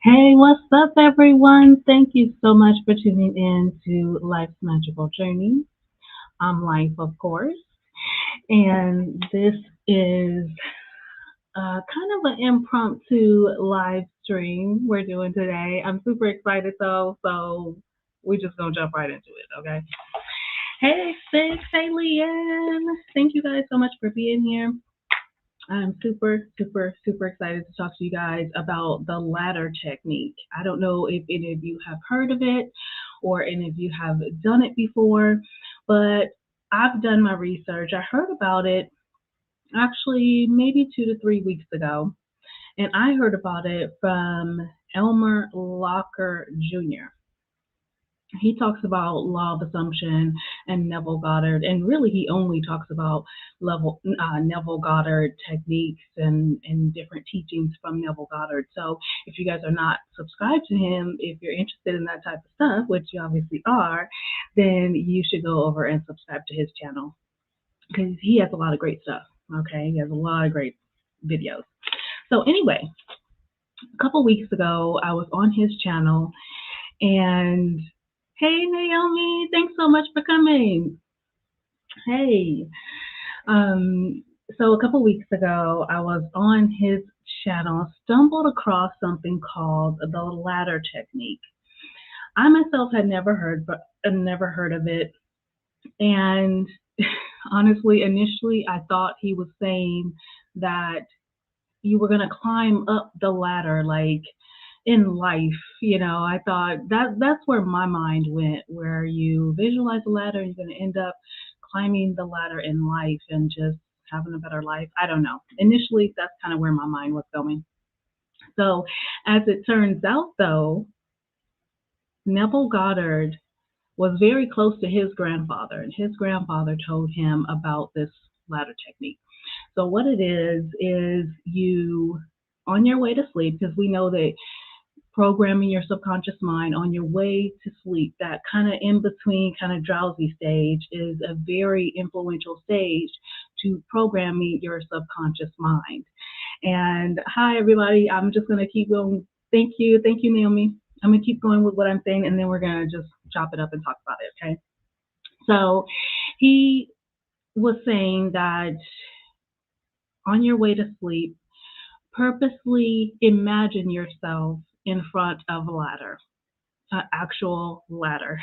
Hey, what's up, everyone? Thank you so much for tuning in to Life's Magical Journey. I'm Life, of course, and this is kind of an impromptu live stream we're doing today. I'm super excited, though, so we're just gonna jump right into it, okay? Hey, Six, hey, Leanne. Thank you guys so much for being here. I'm super, super, super excited to talk to you guys about the ladder technique. I don't know if any of you have heard of it or any of you have done it before, but I've done my research. I heard about it actually maybe 2 to 3 weeks ago, and I heard about it from Elmer Locker Jr. He talks about law of assumption and Neville Goddard, and really he only talks about Neville Goddard techniques and different teachings from Neville Goddard. So if you guys are not subscribed to him, if you're interested in that type of stuff, which you obviously are, then you should go over and subscribe to his channel because he has a lot of great stuff. Okay, he has a lot of great videos. So anyway, a couple weeks ago, I was on his channel and hey, Naomi, thanks so much for coming. Hey. Um, so a couple weeks ago, I was on his channel, stumbled across something called the ladder technique. I myself had never heard of it, and honestly, initially, I thought he was saying that you were gonna climb up the ladder like in life. I thought that's where my mind went, where you visualize the ladder and you're gonna end up climbing the ladder in life and just having a better life. I don't know. Initially that's kind of where my mind was going. So as it turns out though, Neville Goddard was very close to his grandfather, and his grandfather told him about this ladder technique. So what it is you on your way to sleep, because we know that programming your subconscious mind on your way to sleep, that kind of in between kind of drowsy stage is a very influential stage to programming your subconscious mind. And hi everybody, I'm just going to keep going. Thank you, Naomi. I'm going to keep going with what I'm saying, and then we're going to just chop it up and talk about it. Okay, so he was saying that on your way to sleep, purposely imagine yourself in front of a ladder, an actual ladder,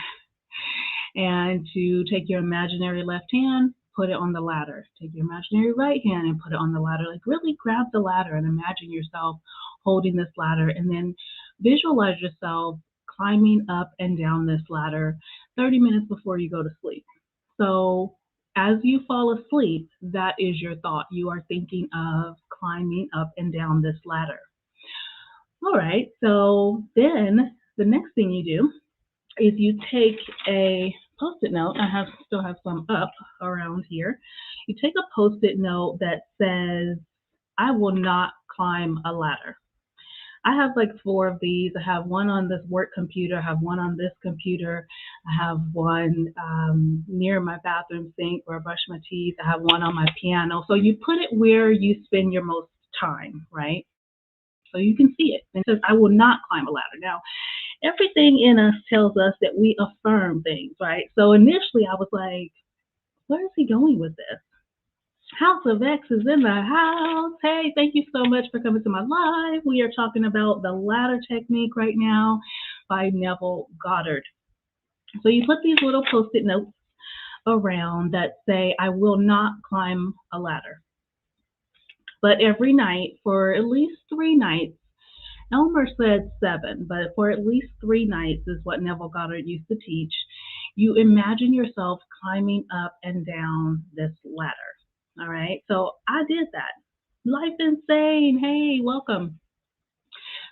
and to take your imaginary left hand, put it on the ladder. Take your imaginary right hand and put it on the ladder. Like really grab the ladder and imagine yourself holding this ladder, and then visualize yourself climbing up and down this ladder 30 minutes before you go to sleep. So as you fall asleep, that is your thought. You are thinking of climbing up and down this ladder. All right, so then the next thing you do is you take a post-it note. Still have some up around here. You take a post-it note that says, I will not climb a ladder. I have like four of these. I have one on this work computer. I have one on this computer. I have one near my bathroom sink where I brush my teeth. I have one on my piano. So you put it where you spend your most time, right? So you can see it. And it says, I will not climb a ladder. Now, everything in us tells us that we affirm things, right? So initially I was like, where is he going with this? House of X is in the house. Hey, thank you so much for coming to my live. We are talking about the ladder technique right now by Neville Goddard. So you put these little post-it notes around that say, I will not climb a ladder. But every night, for at least 3 nights, Elmer said 7, but for at least 3 nights is what Neville Goddard used to teach. You imagine yourself climbing up and down this ladder. All right, so I did that. Life Insane, hey, welcome.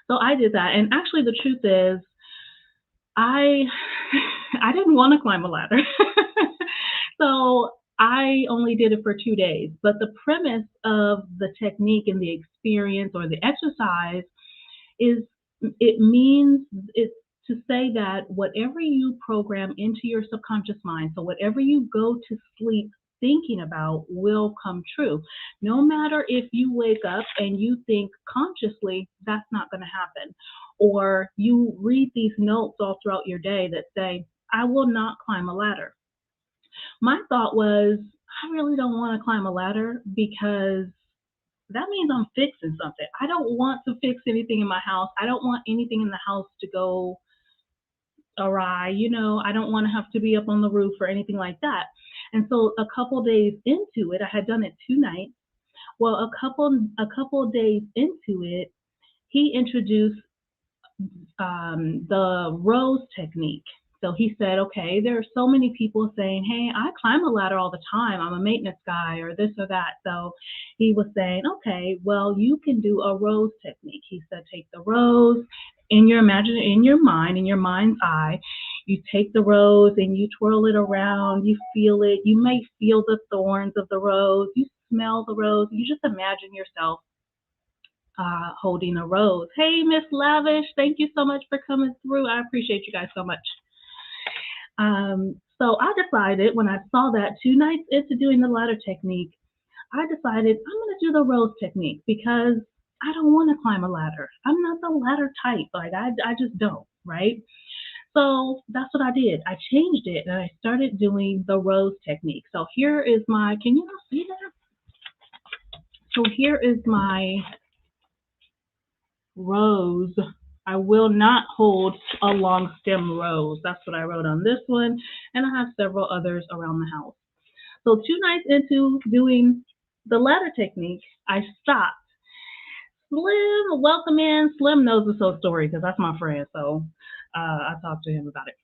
So I did that, and actually the truth is, I I didn't want to climb a ladder. So I only did it for 2 days. But the premise of the technique and the experience or the exercise is it means it's to say that whatever you program into your subconscious mind, so whatever you go to sleep thinking about will come true. No matter if you wake up and you think consciously that's not going to happen, Or you read these notes all throughout your day that say, I will not climb a ladder. My thought was, I really don't want to climb a ladder because that means I'm fixing something. I don't want to fix anything in my house. I don't want anything in the house to go awry. I don't want to have to be up on the roof or anything like that. And so a couple days into it, I had done it 2 nights. Well, a couple days into it, he introduced the rose technique. So he said, okay, there are so many people saying, hey, I climb a ladder all the time. I'm a maintenance guy or this or that. So he was saying, okay, well, you can do a rose technique. He said, take the rose in your mind's eye. You take the rose and you twirl it around. You feel it. You may feel the thorns of the rose. You smell the rose. You just imagine yourself holding a rose. Hey, Miss Lavish, thank you so much for coming through. I appreciate you guys so much. So I decided when I saw that 2 nights into doing the ladder technique, I decided I'm going to do the rose technique because I don't want to climb a ladder. I'm not the ladder type. Like I just don't, right? So that's what I did. I changed it and I started doing the rose technique. So here is can you not see that? So here is my rose. I will not hold a long stem rose. That's what I wrote on this one. And I have several others around the house. So 2 nights into doing the ladder technique, I stopped. Slim, welcome in. Slim knows the soul story because that's my friend. So I talked to him about it.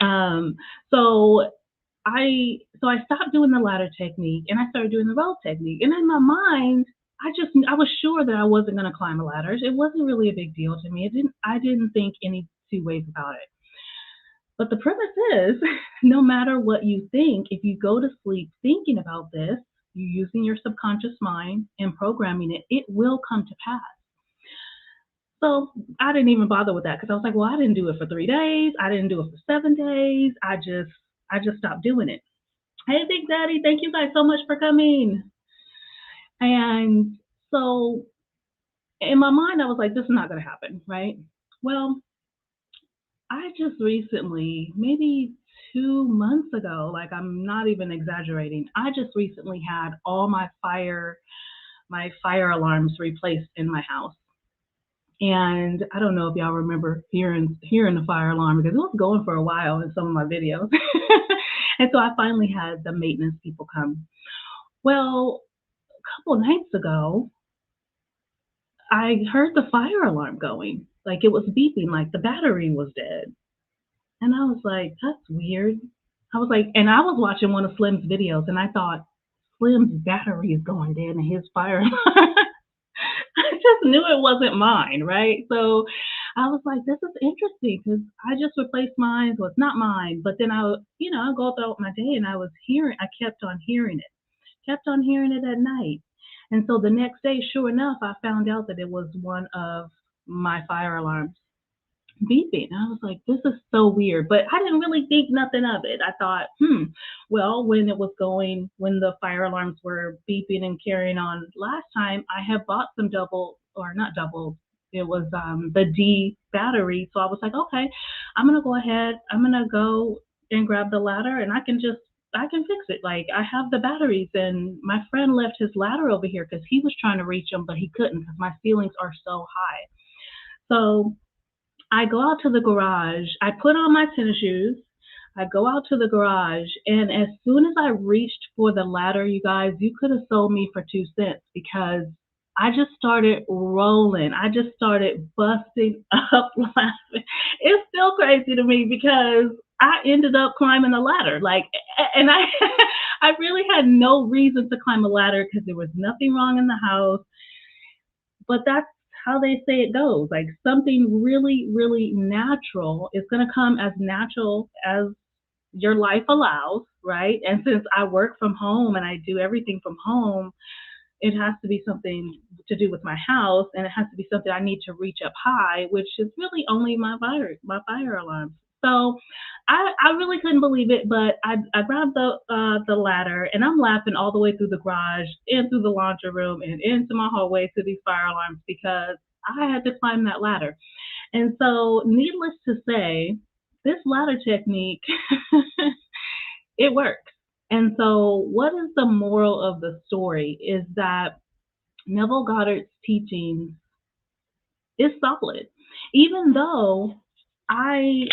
Um, so I stopped doing the ladder technique and I started doing the rose technique. And in my mind, I was sure that I wasn't going to climb a ladder. It wasn't really a big deal to me. I didn't think any two ways about it. But the premise is, no matter what you think, if you go to sleep thinking about this, you're using your subconscious mind and programming it, it will come to pass. So I didn't even bother with that because I was like, well, I didn't do it for 3 days. I didn't do it for 7 days. I just stopped doing it. Hey, Big Daddy, thank you guys so much for coming. And so in my mind, I was like, this is not going to happen, right? Well, I just recently, maybe 2 months ago, like I'm not even exaggerating, I just recently had all my fire alarms replaced in my house. And I don't know if y'all remember hearing the fire alarm because it was going for a while in some of my videos. And so I finally had the maintenance people come. Well, a couple nights ago, I heard the fire alarm going. Like it was beeping, like the battery was dead. And I was like, that's weird. I was like, and I was watching one of Slim's videos and I thought, Slim's battery is going dead in his fire alarm. I just knew it wasn't mine, right? So I was like, this is interesting because I just replaced mine, so it's not mine. But then I go throughout my day and I kept on hearing it at night. And so the next day, sure enough, I found out that it was one of my fire alarms beeping. I was like, this is so weird. But I didn't really think nothing of it. I thought, well, when the fire alarms were beeping and carrying on last time, I had bought some double, or not double, it was the D battery. So I was like, okay, I'm going to go ahead. I'm going to go and grab the ladder and I can fix it. Like I have the batteries and my friend left his ladder over here because he was trying to reach them, but he couldn't because my ceilings are so high. So I go out to the garage. I put on my tennis shoes. I go out to the garage, and as soon as I reached for the ladder, you guys, you could have sold me for 2 cents because I just started rolling. I just started busting up laughing. It's still crazy to me because I ended up climbing a ladder. And I, I really had no reason to climb a ladder because there was nothing wrong in the house. But that's how they say it goes. Like something really, really natural is going to come as natural as your life allows, right? And since I work from home and I do everything from home, it has to be something to do with my house and it has to be something I need to reach up high, which is really only my fire alarms. So I really couldn't believe it, but I grabbed the ladder and I'm laughing all the way through the garage and through the laundry room and into my hallway to these fire alarms because I had to climb that ladder. And so, needless to say, this ladder technique, it works. And so, what is the moral of the story is that Neville Goddard's teachings is solid. Even though I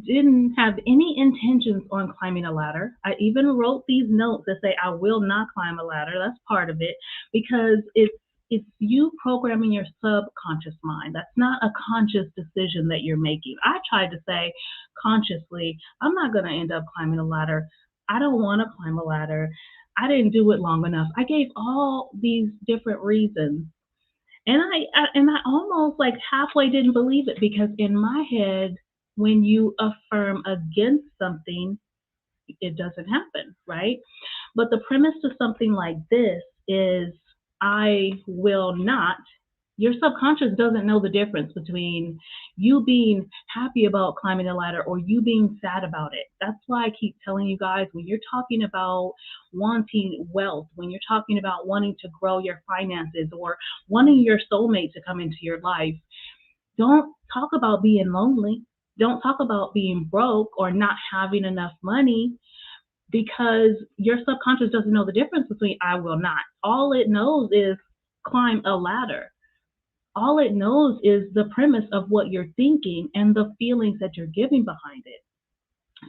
didn't have any intentions on climbing a ladder, I even wrote these notes that say I will not climb a ladder. That's part of it because it's you programming your subconscious mind. That's not a conscious decision that you're making. I tried to say consciously, I'm not going to end up climbing a ladder. I don't want to climb a ladder. I didn't do it long enough. I gave all these different reasons and I almost like halfway didn't believe it because in my head, when you affirm against something, it doesn't happen, right? But the premise to something like this is I will not. Your subconscious doesn't know the difference between you being happy about climbing a ladder or you being sad about it. That's why I keep telling you guys when you're talking about wanting wealth, when you're talking about wanting to grow your finances or wanting your soulmate to come into your life, don't talk about being lonely. Don't talk about being broke or not having enough money because your subconscious doesn't know the difference between I will not. All it knows is climb a ladder. All it knows is the premise of what you're thinking and the feelings that you're giving behind it.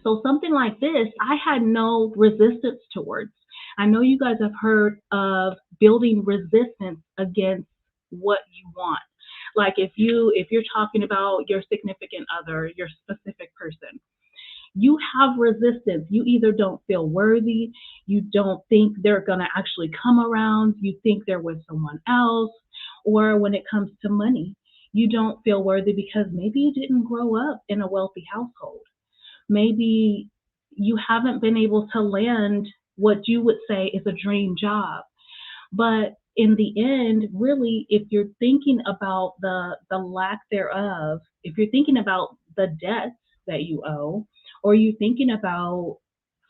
So something like this, I had no resistance towards. I know you guys have heard of building resistance against what you want. Like if you're talking about your significant other, your specific person, you have resistance. You either don't feel worthy, you don't think they're going to actually come around, you think they're with someone else, or when it comes to money, you don't feel worthy because maybe you didn't grow up in a wealthy household. Maybe you haven't been able to land what you would say is a dream job. But in the end, really, if you're thinking about the lack thereof, if you're thinking about the debts that you owe, or you're thinking about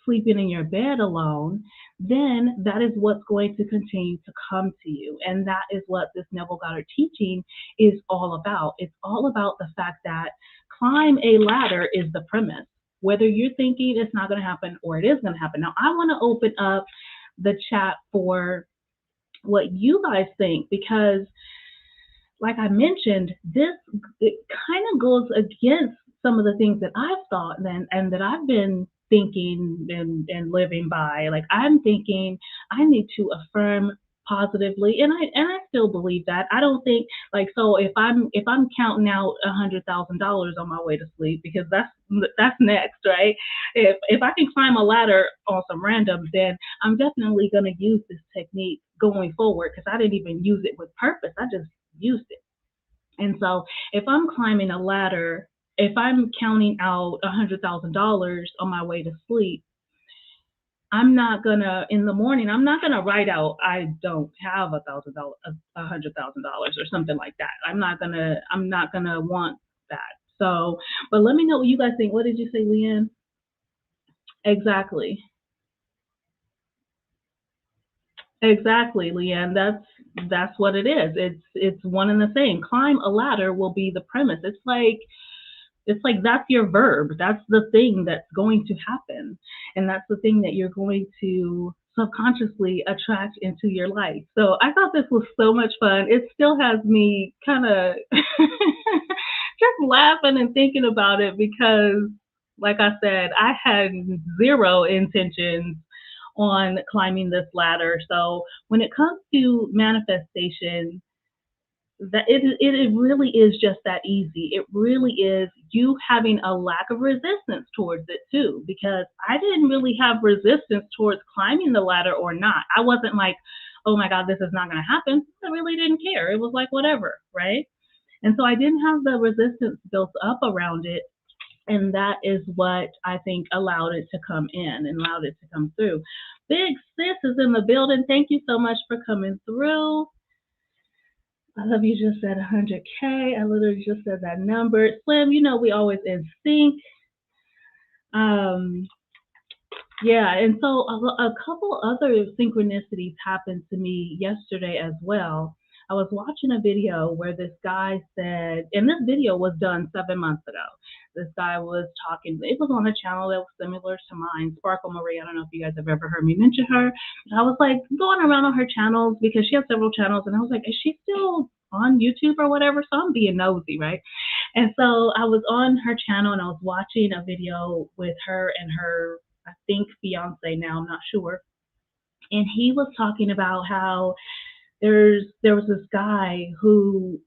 sleeping in your bed alone, then that is what's going to continue to come to you. And that is what this Neville Goddard teaching is all about. It's all about the fact that climb a ladder is the premise. Whether you're thinking it's not going to happen or it is going to happen. Now, I want to open up the chat for what you guys think because like I mentioned, this it kind of goes against some of the things that I've thought and that I've been thinking and living by. Like I'm thinking I need to affirm positively and I still believe that. I don't think like so if I'm counting out $100,000 on my way to sleep because that's next, right? If I can climb a ladder on some random, then I'm definitely gonna use this technique going forward because I didn't even use it with purpose. I just used it. And so if I'm climbing a ladder, if I'm counting out $100,000 on my way to sleep, I'm not gonna in the morning. I'm not gonna write out I don't have $1,000, $100,000 or something like that. I'm not gonna want that. So, but let me know what you guys think. What did you say, Leanne? Exactly. Exactly, Leanne. That's what it is. It's one and the same. Climb a ladder will be the premise. It's like that's your verb. That's the thing that's going to happen. And that's the thing that you're going to subconsciously attract into your life. So I thought this was so much fun. It still has me kind of just laughing and thinking about it because, like I said, I had zero intentions on climbing this ladder. So when it comes to manifestation, that it really is just that easy. It really is you having a lack of resistance towards it too, because I didn't really have resistance towards climbing the ladder or not. I wasn't like, oh my God, this is not going to happen. I really didn't care. It was like, whatever, right? And so I didn't have the resistance built up around it. And that is what I think allowed it to come in and allowed it to come through. Big Sis is in the building. Thank you so much for coming through. I love you just said 100K. I literally just said that number. Slim, we always in sync. Um, yeah, and so a couple other synchronicities happened to me yesterday as well. I was watching a video where this guy said, and this video was done 7 months ago. This guy was talking, it was on a channel that was similar to mine, Sparkle Marie. I don't know if you guys have ever heard me mention her. But I was like going around on her channels because she has several channels, and I was like, is she still on YouTube or whatever? So I'm being nosy, right? And so I was on her channel and I was watching a video with her and her, I think, fiance now, I'm not sure. And he was talking about how there was this guy who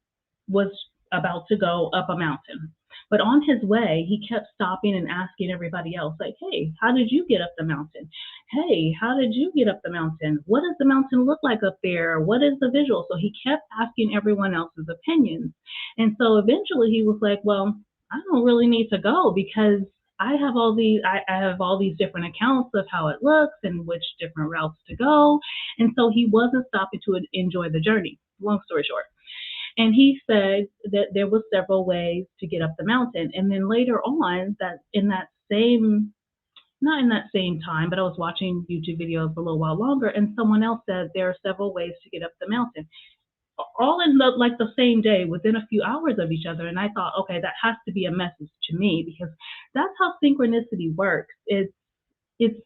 was about to go up a mountain. But on his way, he kept stopping and asking everybody else, like, hey, how did you get up the mountain? Hey, how did you get up the mountain? What does the mountain look like up there? What is the visual? So he kept asking everyone else's opinions. And so eventually he was like, well, I don't really need to go because I have all these different accounts of how it looks and which different routes to go. And so he wasn't stopping to enjoy the journey. Long story short. And he said that there was several ways to get up the mountain. And then later on, that in that same, not in that same time, but I was watching YouTube videos a little while longer, and someone else said there are several ways to get up the mountain, all in the same day, within a few hours of each other. And I thought, okay, that has to be a message to me because that's how synchronicity works. It's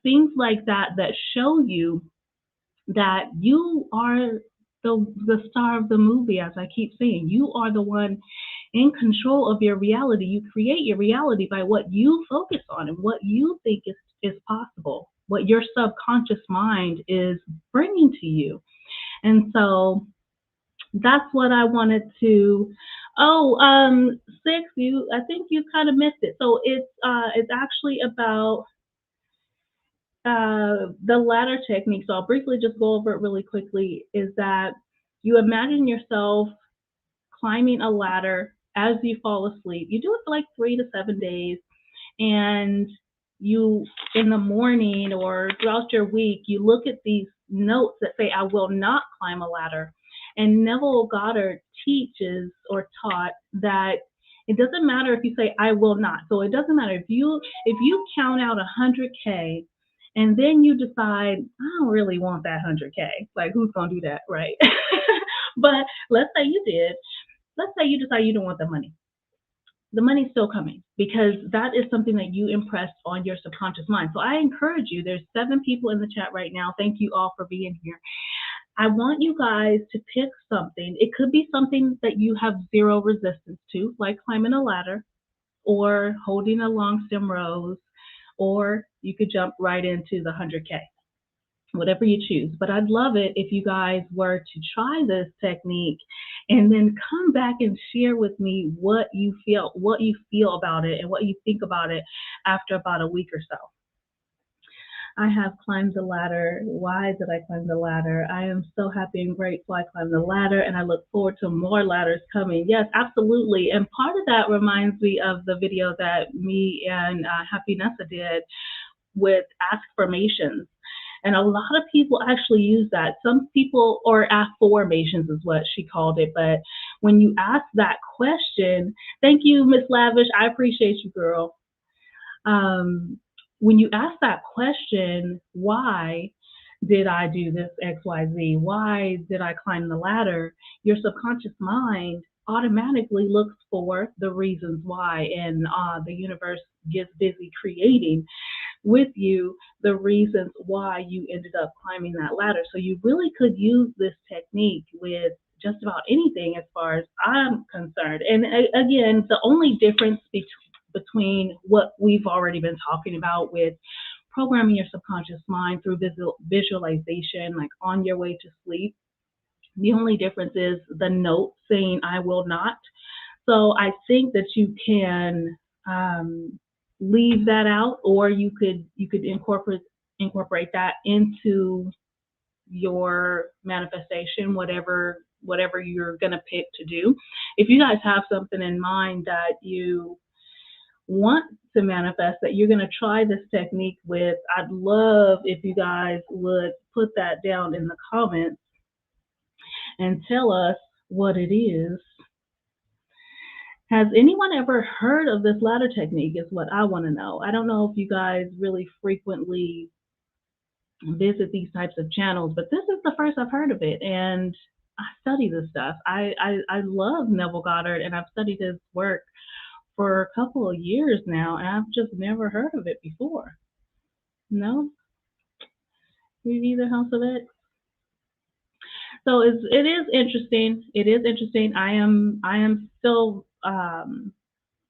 things like that show you that you are the star of the movie, as I keep saying. You are the one in control of your reality. You create your reality by what you focus on and what you think is possible, what your subconscious mind is bringing to you. And so that's what I wanted to. Oh, six. I think you kind of missed it. So it's actually about the ladder technique. So I'll briefly just go over it really quickly. Is that you imagine yourself climbing a ladder as you fall asleep. You do it for like 3 to 7 days, and you, in the morning or throughout your week, you look at these notes that say, I will not climb a ladder. And Neville Goddard teaches or taught that it doesn't matter if you say I will not. So it doesn't matter if you count out 100K and then you decide I don't really want that 100K. Like, who's gonna do that, right? But let's say you did. Let's say you decide you don't want the money. The money's still coming because that is something that you impressed on your subconscious mind. So I encourage you. There's 7 people in the chat right now. Thank you all for being here. I want you guys to pick something. It could be something that you have zero resistance to, like climbing a ladder or holding a long stem rose, or you could jump right into the 100K, whatever you choose. But I'd love it if you guys were to try this technique and then come back and share with me what you feel about it and what you think about it after about a week or so. I have climbed the ladder. Why did I climb the ladder? I am so happy and grateful I climbed the ladder, and I look forward to more ladders coming. Yes, absolutely. And part of that reminds me of the video that me and Happy Nessa did with affirmations. And a lot of people actually use that. Some people, or affirmations is what she called it. But when you ask that question, thank you, Miss Lavish. I appreciate you, girl. When you ask that question, why did I do this XYZ? Why did I climb the ladder? Your subconscious mind automatically looks for the reasons why, and the universe gets busy creating with you the reasons why you ended up climbing that ladder. So you really could use this technique with just about anything as far as I'm concerned. And again, the only difference between what we've already been talking about with programming your subconscious mind through visualization, like on your way to sleep, the only difference is the note saying I will not. So I think that you can leave that out, or you could incorporate that into your manifestation, whatever you're gonna pick to do. If you guys have something in mind that you want to manifest, that you're going to try this technique with, I'd love if you guys would put that down in the comments and tell us what it is. Has anyone ever heard of this ladder technique is what I want to know. I don't know if you guys really frequently visit these types of channels, but this is the first I've heard of it. And I study this stuff. I love Neville Goddard, and I've studied his work for a couple of years now, and I've just never heard of it before. No, you either, House of It. So it is interesting. It is interesting. I am still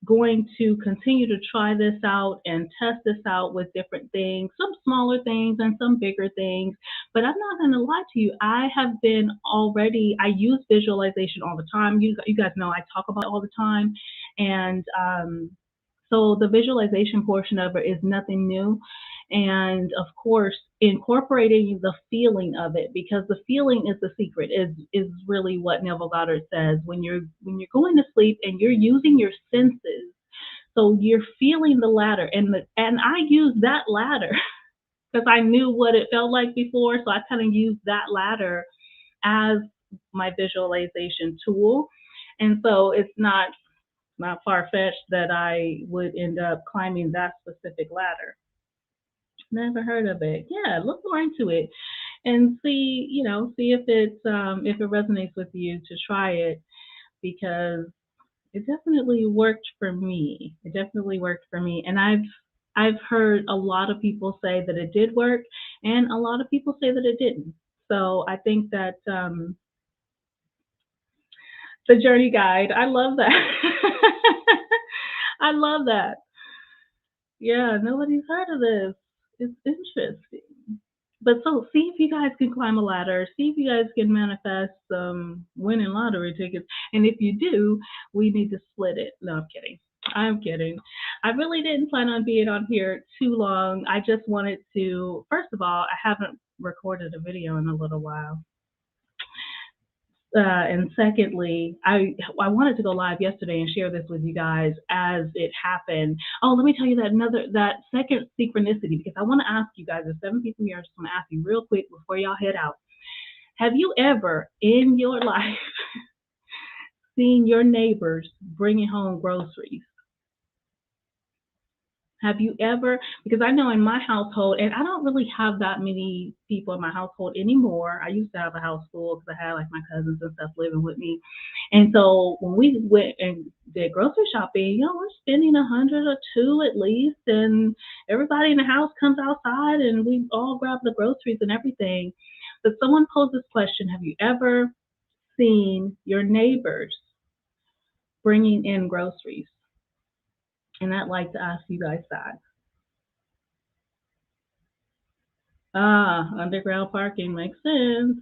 going to continue to try this out and test this out with different things, some smaller things and some bigger things. But I'm not going to lie to you. I have been already, I use visualization all the time. You guys know I talk about it all the time. And so the visualization portion of it is nothing new. And of course, incorporating the feeling of it, because the feeling is the secret, is really what Neville Goddard says. When you're going to sleep and you're using your senses, so you're feeling the ladder, and I use that ladder because I knew what it felt like before, so I kind of used that ladder as my visualization tool. And so it's not far fetched that I would end up climbing that specific ladder. Never heard of it. Yeah, look more into it and see, see if it resonates with you to try it, because it definitely worked for me. It definitely worked for me, and I've heard a lot of people say that it did work, and a lot of people say that it didn't. So I think that the journey guide. I love that. I love that. Yeah, nobody's heard of this. It's interesting. But so see if you guys can climb a ladder. See if you guys can manifest some winning lottery tickets. And if you do, we need to split it. No, I'm kidding. I'm kidding. I really didn't plan on being on here too long. I just wanted to, first of all, I haven't recorded a video in a little while. And secondly, I wanted to go live yesterday and share this with you guys as it happened. Oh, let me tell you that second synchronicity, because I want to ask you guys. There's 7 people here. I just want to ask you real quick before y'all head out. Have you ever in your life seen your neighbors bringing home groceries? Have you ever? Because I know in my household, and I don't really have that many people in my household anymore. I used to have a house full because I had like my cousins and stuff living with me. And so when we went and did grocery shopping, we're spending 100 or 2 at least. And everybody in the house comes outside and we all grab the groceries and everything. But someone posed this question: have you ever seen your neighbors bringing in groceries? And I'd like to ask you guys that. Ah, underground parking makes sense.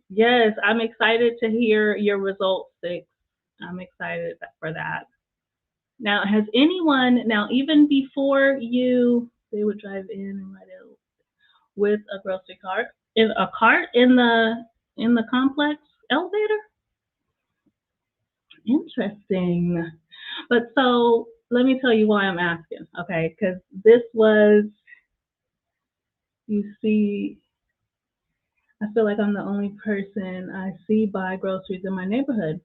Yes, I'm excited to hear your results, Six. I'm excited for that. Now, has anyone, now even before they would drive in and ride out with a grocery cart, in a cart in the complex elevator? Interesting. But so let me tell you why I'm asking, okay? Because this was, you see, I feel like I'm the only person I see buy groceries in my neighborhood.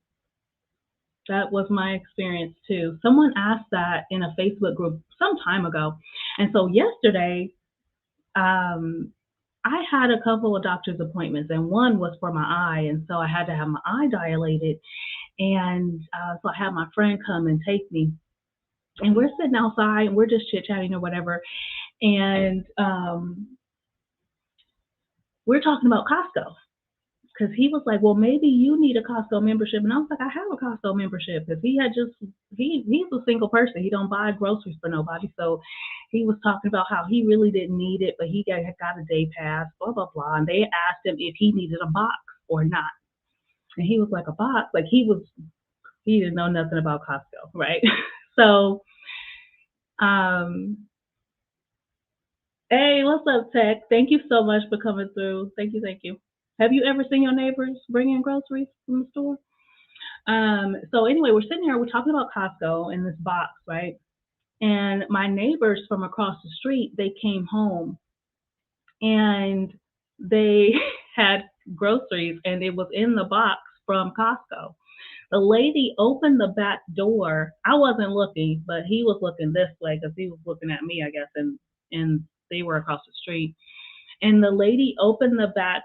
That was my experience too. Someone asked that in a Facebook group some time ago. And so yesterday, um, I had a couple of doctor's appointments, and one was for my eye. And so I had to have my eye dilated. And so I had my friend come and take me. And we're sitting outside and we're just chit chatting or whatever. And we're talking about Costco, because he was like, "Well, maybe you need a Costco membership," and I was like, "I have a Costco membership," because he's a single person. He don't buy groceries for nobody, so he was talking about how he really didn't need it, but he got a day pass, blah blah blah, and they asked him if he needed a box or not, and he was like, "A box?" Like he didn't know nothing about Costco, right? So, um, hey, what's up, Tech? Thank you so much for coming through. Thank you, thank you. Have you ever seen your neighbors bring in groceries from the store? So anyway, we're sitting here, we're talking about Costco in this box, right? And my neighbors from across the street, they came home and they had groceries and it was in the box from Costco. The lady opened the back door. I wasn't looking, but he was looking this way because he was looking at me, I guess, and they were across the street. And the lady opened the back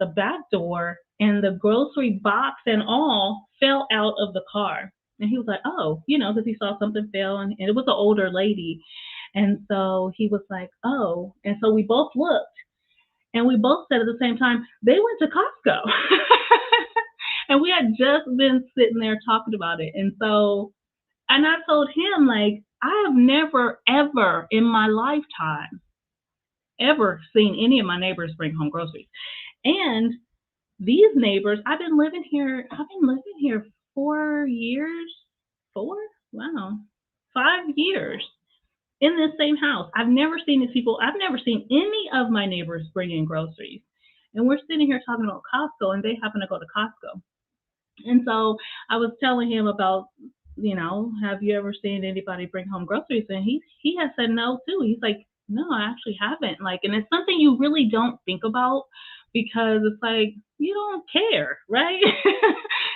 the back door, and the grocery box and all fell out of the car. And he was like, oh, because he saw something fell, and it was an older lady. And so he was like, oh. And so we both looked, and we both said at the same time, they went to Costco. And we had just been sitting there talking about it. And so, and I told him, like, I have never, ever in my lifetime, ever seen any of my neighbors bring home groceries. And these neighbors, I've been living here 4 years. Four? Wow. 5 years in this same house. I've never seen these people. I've never seen any of my neighbors bring in groceries. And we're sitting here talking about Costco, and they happen to go to Costco. And so I was telling him about, have you ever seen anybody bring home groceries? And he has said no too. He's like, no, I actually haven't. Like, and it's something you really don't think about because it's like you don't care, right?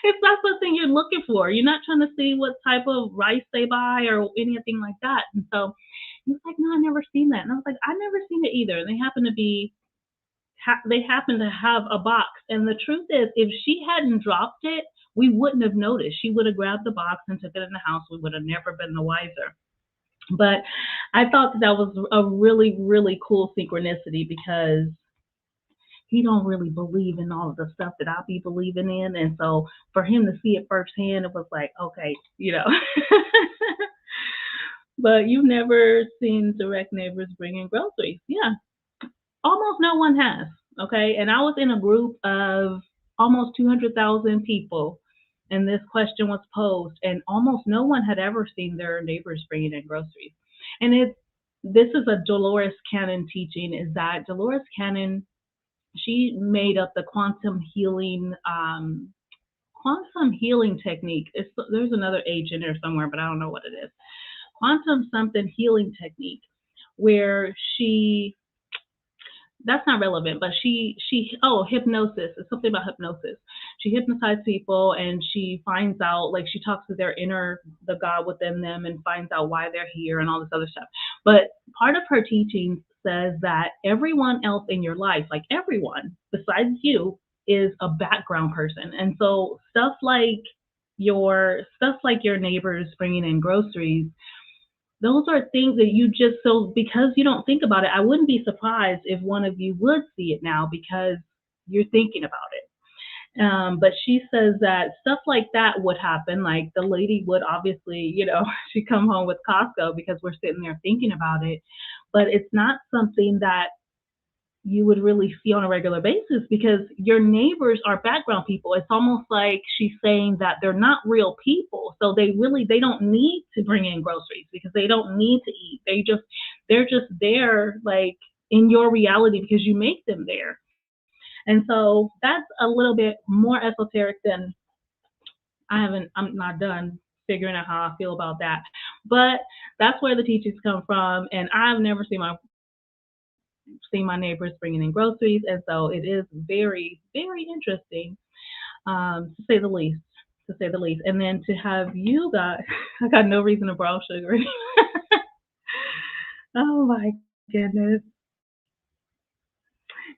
It's not something you're looking for. You're not trying to see what type of rice they buy or anything like that. And so he was like, no, I never seen that. And I was like, I never seen it either. And they happen to have a box. And the truth is, if she hadn't dropped it, we wouldn't have noticed. She would have grabbed the box and took it in the house. We would have never been the wiser. But I thought that was a really, really cool synchronicity because he don't really believe in all of the stuff that I be believing in. And so for him to see it firsthand, it was like, okay. But you've never seen direct neighbors bringing groceries. Yeah, almost no one has. Okay. And I was in a group of almost 200,000 people, and this question was posed, and almost no one had ever seen their neighbors bringing in groceries. And this is a Dolores Cannon teaching, is that Dolores Cannon, she made up the quantum healing technique. There's another H in there somewhere, but I don't know what it is. Quantum something healing technique, where that's not relevant, but hypnosis. It's something about hypnosis. She hypnotizes people, and she finds out, like, she talks to the God within them, and finds out why they're here and all this other stuff. But part of her teaching says that everyone else in your life, like everyone besides you, is a background person. And so stuff like your neighbors bringing in groceries, those are things that because you don't think about it, I wouldn't be surprised if one of you would see it now because you're thinking about it. But she says that stuff like that would happen. Like the lady would obviously, she'd come home with Costco because we're sitting there thinking about it. But it's not something that you would really see on a regular basis because your neighbors are background people. It's almost like she's saying that they're not real people. So they don't need to bring in groceries because they don't need to eat. They're just there, like, in your reality because you make them there. And so that's a little bit more esoteric than I'm not done figuring out how I feel about that. But that's where the teachings come from. And I've never seen my neighbors bringing in groceries, and so it is very, very interesting, to say the least. To say the least, and then to have you guys, I got no reason to borrow sugar. Oh my goodness.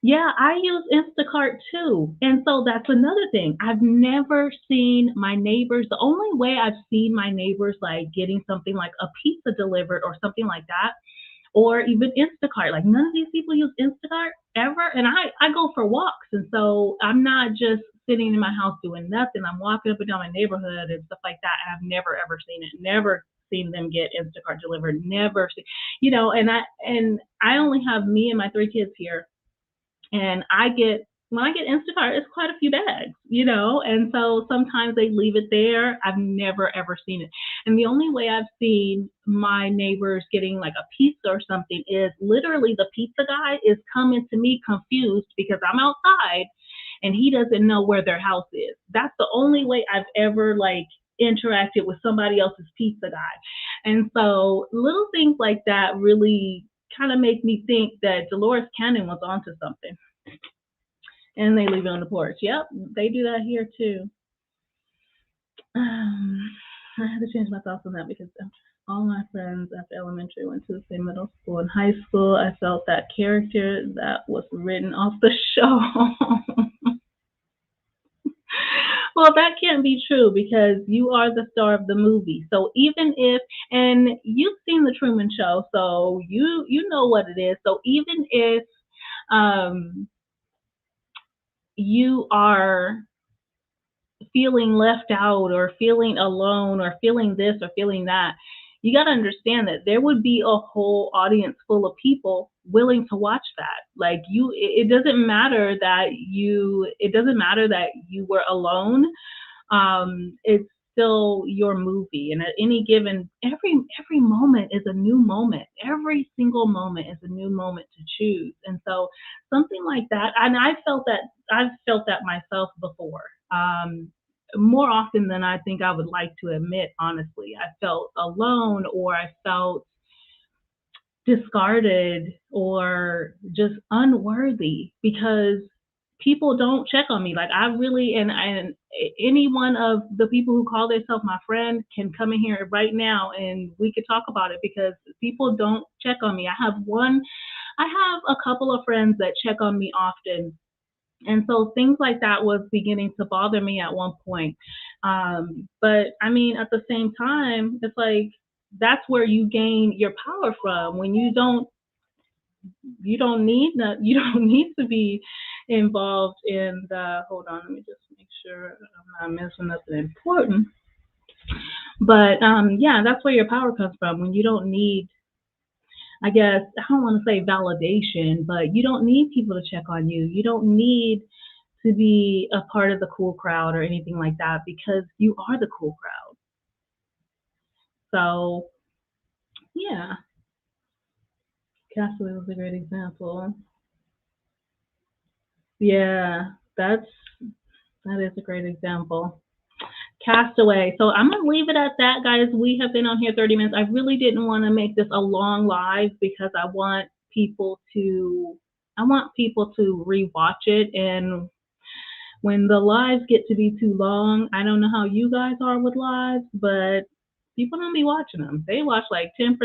Yeah, I use Instacart too. And so that's another thing. I've never seen my neighbors. The only way I've seen my neighbors like getting something like a pizza delivered or something like that, or even Instacart. Like none of these people use Instacart ever. And I go for walks. And so I'm not just sitting in my house doing nothing. I'm walking up and down my neighborhood and stuff like that. And I've never ever seen it. Never seen them get Instacart delivered. Never seen, and I only have me and my 3 kids here, and when I get Instacart, it's quite a few bags, and so sometimes they leave it there. I've never ever seen it. And the only way I've seen my neighbors getting like a pizza or something is literally the pizza guy is coming to me confused because I'm outside and he doesn't know where their house is. That's the only way I've ever like interacted with somebody else's pizza guy. And so little things like that really kind of make me think that Dolores Cannon was onto something. And they leave it on the porch. Yep, they do that here too. I had to change my thoughts on that because all my friends after elementary went to the same middle school. In high school, I felt that character that was written off the show. Well, that can't be true because you are the star of the movie. So even if, and you've seen the Truman Show, so you know what it is. So even if um, you are feeling left out or feeling alone or feeling this or feeling that, you got to understand that there would be a whole audience full of people willing to watch that. Like it doesn't matter that you were alone. It's still your movie, and at any given every moment is a new moment. Every single moment is a new moment to choose, and so something like that. And I've felt that myself before. More often than I think I would like to admit. Honestly, I felt alone, or I felt discarded or just unworthy because people don't check on me. Like I really and any one of the people who call themselves my friend can come in here right now and we could talk about it because people don't check on me. I have a couple of friends that check on me often. And so things like that was beginning to bother me at one point. But I mean, at the same time, it's like that's where you gain your power from when you don't need to be involved in the hold on, let me just make sure I'm not missing nothing important. But yeah, that's where your power comes from when you don't need, I guess I don't want to say validation, but you don't need people to check on you. You don't need to be a part of the cool crowd or anything like that because you are the cool crowd. So yeah, Castaway was a great example. Yeah, that is a great example. Castaway. So I'm gonna leave it at that, guys. We have been on here 30 minutes. I really didn't want to make this a long live because I want people to rewatch it. And when the lives get to be too long, I don't know how you guys are with lives, but people don't be watching them. They watch like 10%.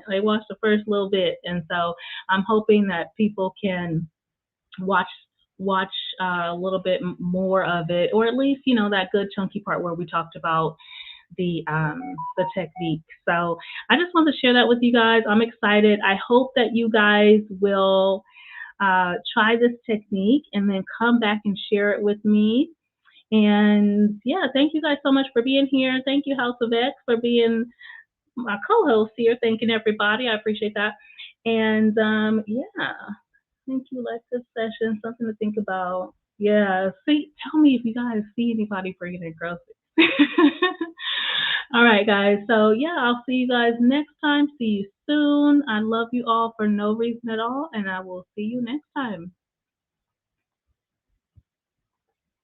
They watch the first little bit, and so I'm hoping that people can watch watch a little bit more of it, or at least that good chunky part where we talked about the technique. So I just want to share that with you guys. I'm excited. I hope that you guys will try this technique and then come back and share it with me. And yeah, thank you guys so much for being here. Thank you, House of X, for being my co-host here. Thanking everybody. I appreciate that. And yeah, thank you, Lexus Session. Something to think about. Yeah, see, tell me if you guys see anybody bringing in groceries. All right, guys. So yeah, I'll see you guys next time. See you soon. I love you all for no reason at all, and I will see you next time.